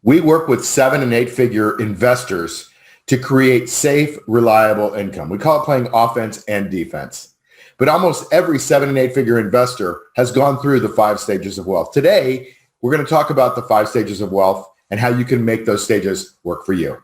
We work with 7 and 8 figure investors to create safe, reliable income. We call it playing offense and defense. But almost every 7 and 8 figure investor has gone through the 5 stages of wealth. Today, we're going to talk about the 5 stages of wealth and how you can make those stages work for you.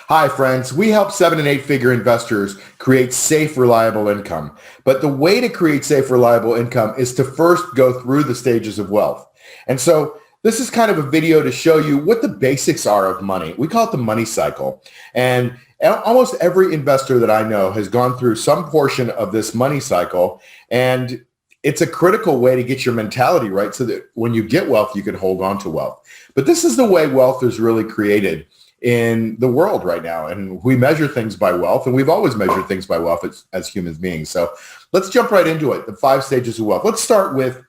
Hi, friends. We help 7 and 8 figure investors create safe, reliable income. But the way to create safe, reliable income is to first go through the stages of wealth. And so this is kind of a video to show you what the basics are of money. We call it the money cycle. And almost every investor that I know has gone through some portion of this money cycle. And it's a critical way to get your mentality right so that when you get wealth, you can hold on to wealth. But this is the way wealth is really created in the world right now. And we measure things by wealth, and we've always measured things by wealth as human beings. So let's jump right into it, the 5 stages of wealth. Let's start with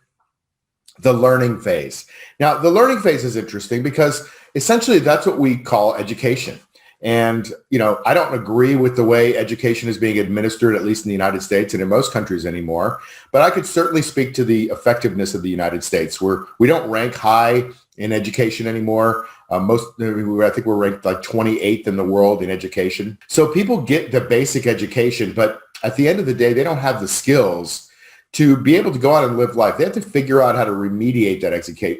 the learning phase. Now, the learning phase is interesting because essentially that's what we call education. And, I don't agree with the way education is being administered, at least in the United States and in most countries anymore, but I could certainly speak to the effectiveness of the United States, where we don't rank high in education anymore. I think we're ranked like 28th in the world in education. So people get the basic education, but at the end of the day, they don't have the skills to be able to go out and live life. They have to figure out how to remediate that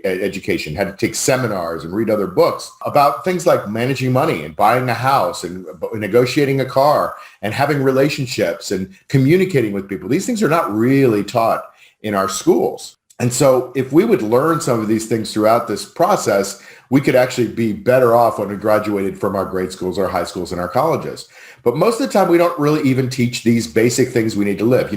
education, how to take seminars and read other books about things like managing money and buying a house and negotiating a car and having relationships and communicating with people. These things are not really taught in our schools. And so if we would learn some of these things throughout this process, we could actually be better off when we graduated from our grade schools, our high schools, and our colleges. But most of the time, we don't really even teach these basic things we need to live.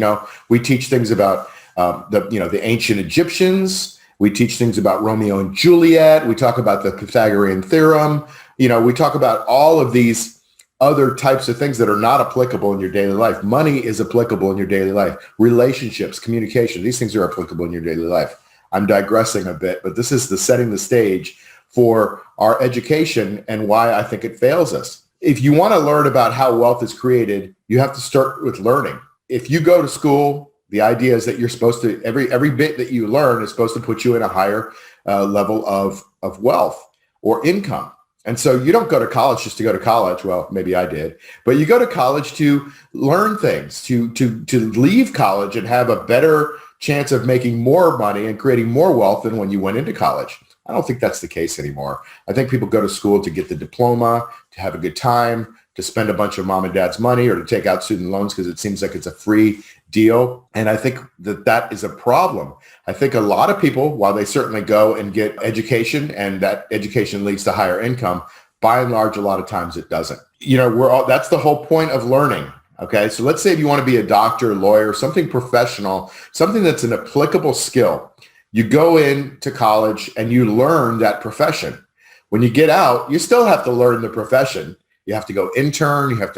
We teach things about the ancient Egyptians. We teach things about Romeo and Juliet. We talk about the Pythagorean theorem. We talk about all of these other types of things that are not applicable in your daily life. Money is applicable in your daily life. Relationships, communication, these things are applicable in your daily life. I'm digressing a bit, but this is setting the stage for our education and why I think it fails us. If you want to learn about how wealth is created, you have to start with learning. If you go to school, the idea is that you're supposed to, every bit that you learn is supposed to put you in a higher level of wealth or income. And so you don't go to college just to go to college. Well, maybe I did, but you go to college to learn things, to leave college and have a better chance of making more money and creating more wealth than when you went into college. I don't think that's the case anymore. I think people go to school to get the diploma, to have a good time, to spend a bunch of mom and dad's money, or to take out student loans because it seems like it's a free deal. And I think that is a problem. I think a lot of people, while they certainly go and get education and that education leads to higher income, by and large, a lot of times it doesn't. That's the whole point of learning. Okay. So let's say if you want to be a doctor, lawyer, something professional, something that's an applicable skill, you go into college and you learn that profession. When you get out, you still have to learn the profession. You have to go intern. You have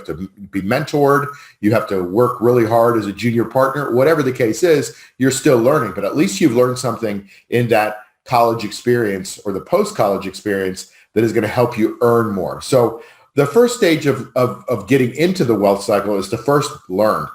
to be mentored. You have to work really hard as a junior partner. Whatever the case is, you're still learning. But at least you've learned something in that college experience or the post-college experience that is going to help you earn more. So the first stage of getting into the wealth cycle is to first learn.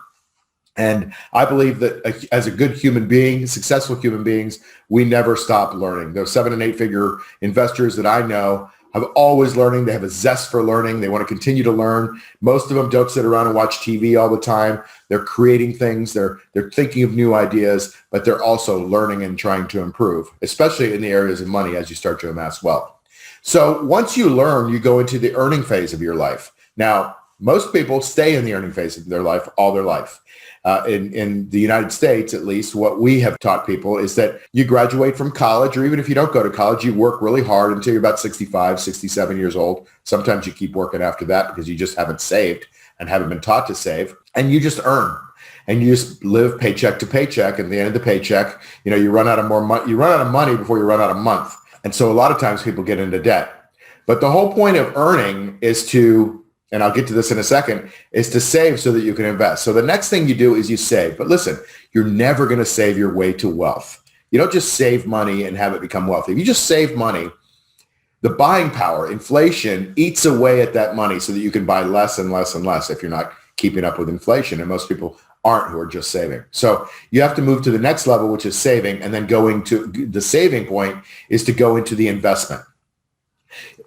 And I believe that as a good human being, successful human beings, we never stop learning. Those 7 and 8 figure investors that I know have always learning. They have a zest for learning. They want to continue to learn. Most of them don't sit around and watch TV all the time. They're creating things. They're thinking of new ideas, but they're also learning and trying to improve, especially in the areas of money as you start to amass wealth. So once you learn, you go into the earning phase of your life. Now, most people stay in the earning phase of their life all their life. In the United States, at least, what we have taught people is that you graduate from college, or even if you don't go to college, you work really hard until you're about 65, 67 years old. Sometimes you keep working after that because you just haven't saved and haven't been taught to save, and you just earn. And you just live paycheck to paycheck. And at the end of the paycheck, you run out of you run out of money before you run out of month. And so a lot of times people get into debt. But the whole point of earning is to, and I'll get to this in a second, is to save so that you can invest. So the next thing you do is you save. But listen, you're never going to save your way to wealth. You don't just save money and have it become wealthy. If you just save money, the buying power, inflation, eats away at that money so that you can buy less and less and less if you're not keeping up with inflation. And most people aren't, who are just saving. So you have to move to the next level, which is saving, and then going to the saving point is to go into the investment.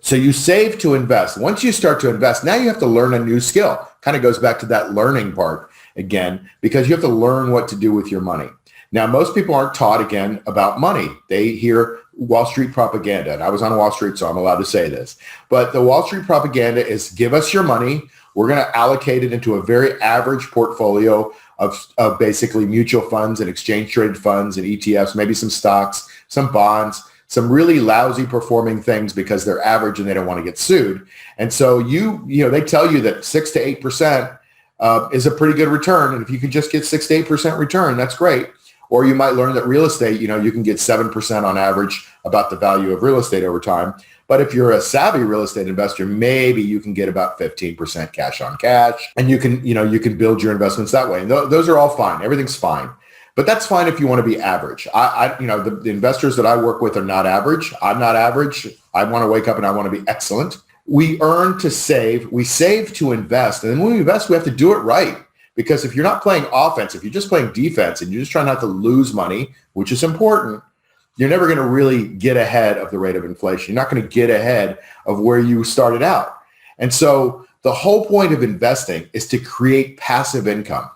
So you save to invest. Once you start to invest, now you have to learn a new skill. Kind of goes back to that learning part again, because you have to learn what to do with your money. Now, most people aren't taught, again, about money. They hear Wall Street propaganda. And I was on Wall Street, so I'm allowed to say this. But the Wall Street propaganda is, give us your money. We're going to allocate it into a very average portfolio of basically mutual funds and exchange traded funds and ETFs, maybe some stocks, some bonds, some really lousy performing things because they're average and they don't want to get sued. And so they tell you that 6 to 8% is a pretty good return. And if you can just get 6 to 8% return, that's great. Or you might learn that real estate, you can get 7% on average about the value of real estate over time. But if you're a savvy real estate investor, maybe you can get about 15% cash on cash, and you can build your investments that way. And those are all fine. Everything's fine. But that's fine if you want to be average. The investors that I work with are not average. I'm not average. I want to wake up and I want to be excellent. We earn to save. We save to invest. And then when we invest, we have to do it right. Because if you're not playing offense, if you're just playing defense and you're just trying not to lose money, which is important, you're never going to really get ahead of the rate of inflation. You're not going to get ahead of where you started out. And so the whole point of investing is to create passive income.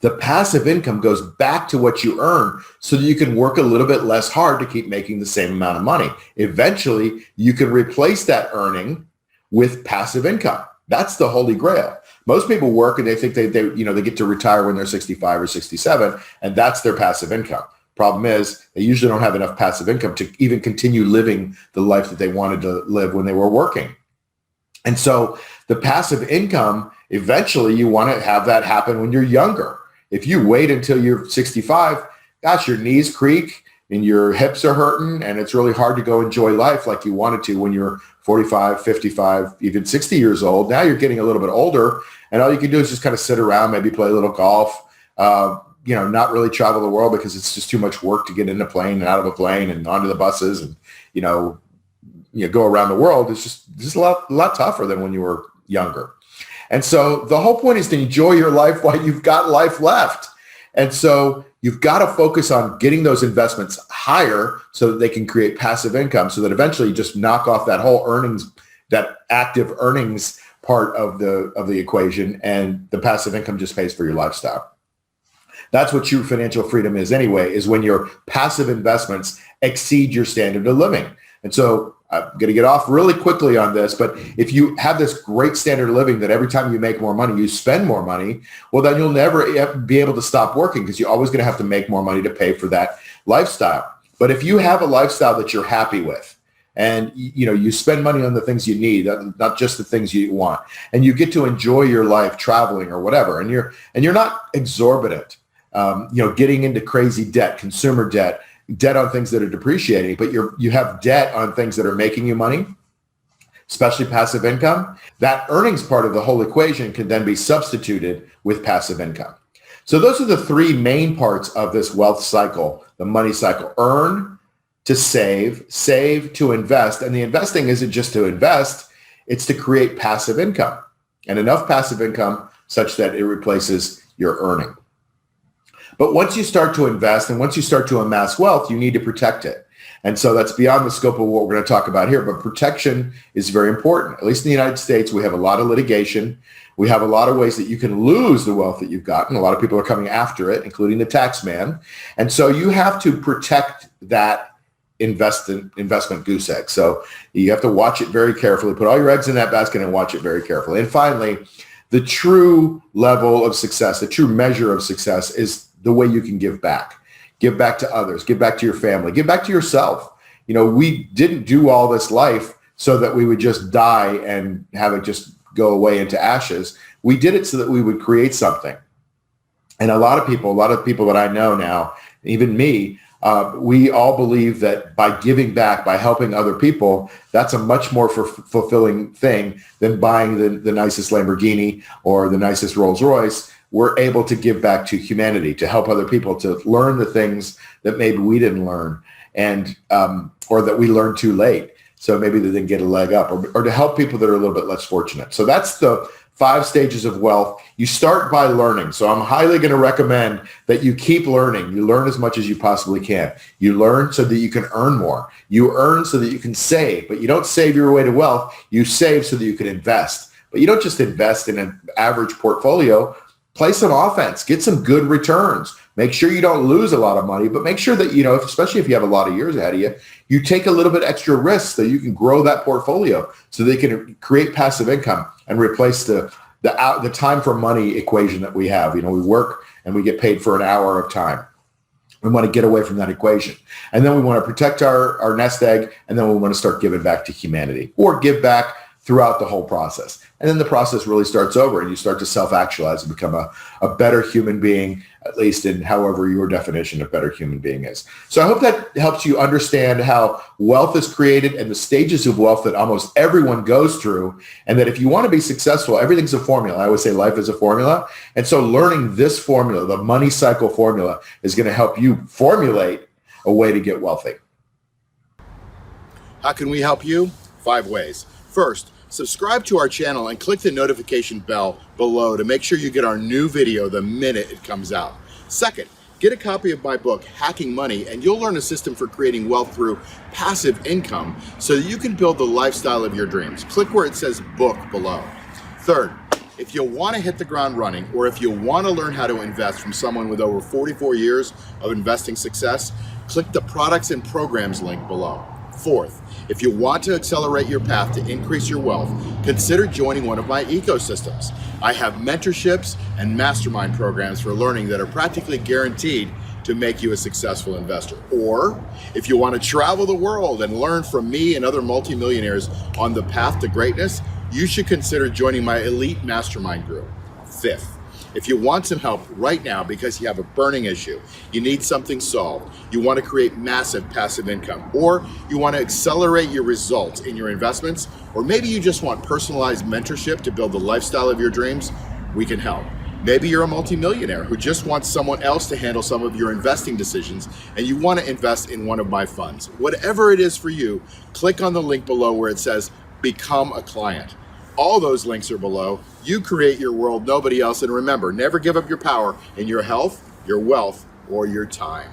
The passive income goes back to what you earn so that you can work a little bit less hard to keep making the same amount of money. Eventually, you can replace that earning with passive income. That's the holy grail. Most people work and they think they get to retire when they're 65 or 67, and that's their passive income. Problem is, they usually don't have enough passive income to even continue living the life that they wanted to live when they were working. And so the passive income, eventually you want to have that happen when you're younger. If you wait until you're 65, gosh, your knees creak and your hips are hurting, and it's really hard to go enjoy life like you wanted to when you're 45, 55, even 60 years old. Now you're getting a little bit older, and all you can do is just kind of sit around, maybe play a little golf, not really travel the world because it's just too much work to get in a plane and out of a plane and onto the buses and, go around the world. It's just a lot tougher than when you were younger. And so the whole point is to enjoy your life while you've got life left. And so you've got to focus on getting those investments higher so that they can create passive income, so that eventually you just knock off that whole earnings, that active earnings part of the equation, and the passive income just pays for your lifestyle. That's what true financial freedom is anyway, is when your passive investments exceed your standard of living. And so I'm going to get off really quickly on this, but if you have this great standard of living that every time you make more money, you spend more money, well, then you'll never be able to stop working because you're always going to have to make more money to pay for that lifestyle. But if you have a lifestyle that you're happy with, and you spend money on the things you need, not just the things you want, and you get to enjoy your life traveling or whatever, and you're not exorbitant, getting into crazy debt, consumer debt on things that are depreciating, but you have debt on things that are making you money, especially passive income. That earnings part of the whole equation can then be substituted with passive income. So those are the three main parts of this wealth cycle, the money cycle: earn to save to invest. And the investing isn't just to invest, it's to create passive income, and enough passive income such that it replaces your earning. But once you start to invest and once you start to amass wealth, you need to protect it. And so that's beyond the scope of what we're going to talk about here. But protection is very important. At least in the United States, we have a lot of litigation. We have a lot of ways that you can lose the wealth that you've gotten. A lot of people are coming after it, including the tax man. And so you have to protect that investment goose egg. So you have to watch it very carefully. Put all your eggs in that basket and watch it very carefully. And finally, the true level of success, the true measure of success is the way you can give back. Give back to others, give back to your family, give back to yourself. We didn't do all this life so that we would just die and have it just go away into ashes. We did it so that we would create something. And a lot of people that I know now, even me, we all believe that by giving back, by helping other people, that's a much more fulfilling thing than buying the nicest Lamborghini or the nicest Rolls Royce. we're able to give back to humanity, to help other people to learn the things that maybe we didn't learn, and or that we learned too late. So maybe they didn't get a leg up, or to help people that are a little bit less fortunate. So that's the 5 stages of wealth. You start by learning. So I'm highly going to recommend that you keep learning. You learn as much as you possibly can. You learn so that you can earn more. You earn so that you can save, but you don't save your way to wealth. You save so that you can invest. But you don't just invest in an average portfolio. Play some offense, get some good returns. Make sure you don't lose a lot of money, but make sure that, especially if you have a lot of years ahead of you, you take a little bit extra risk so you can grow that portfolio so they can create passive income and replace the time for money equation that we have. We work and we get paid for an hour of time. We want to get away from that equation. And then we want to protect our nest egg, and then we want to start giving back to humanity, or give back throughout the whole process. And then the process really starts over, and you start to self-actualize and become a better human being, at least in however your definition of better human being is. So I hope that helps you understand how wealth is created and the stages of wealth that almost everyone goes through, and that if you want to be successful, everything's a formula. I always say life is a formula. And so learning this formula, the money cycle formula, is going to help you formulate a way to get wealthy. How can we help you? 5 ways. First, subscribe to our channel and click the notification bell below to make sure you get our new video the minute it comes out. Second, get a copy of my book, Hacking Money, and you'll learn a system for creating wealth through passive income so that you can build the lifestyle of your dreams. Click where it says book below. Third, if you want to hit the ground running, or if you want to learn how to invest from someone with over 44 years of investing success, click the products and programs link below. Fourth, if you want to accelerate your path to increase your wealth, consider joining one of my ecosystems. I have mentorships and mastermind programs for learning that are practically guaranteed to make you a successful investor. Or if you want to travel the world and learn from me and other multimillionaires on the path to greatness, you should consider joining my elite mastermind group. Fifth, if you want some help right now because you have a burning issue, you need something solved, you want to create massive passive income, or you want to accelerate your results in your investments, or maybe you just want personalized mentorship to build the lifestyle of your dreams, we can help. Maybe you're a multimillionaire who just wants someone else to handle some of your investing decisions, and you want to invest in one of my funds. Whatever it is for you, click on the link below where it says Become a Client. All those links are below. You create your world, nobody else. And remember, never give up your power in your health, your wealth, or your time.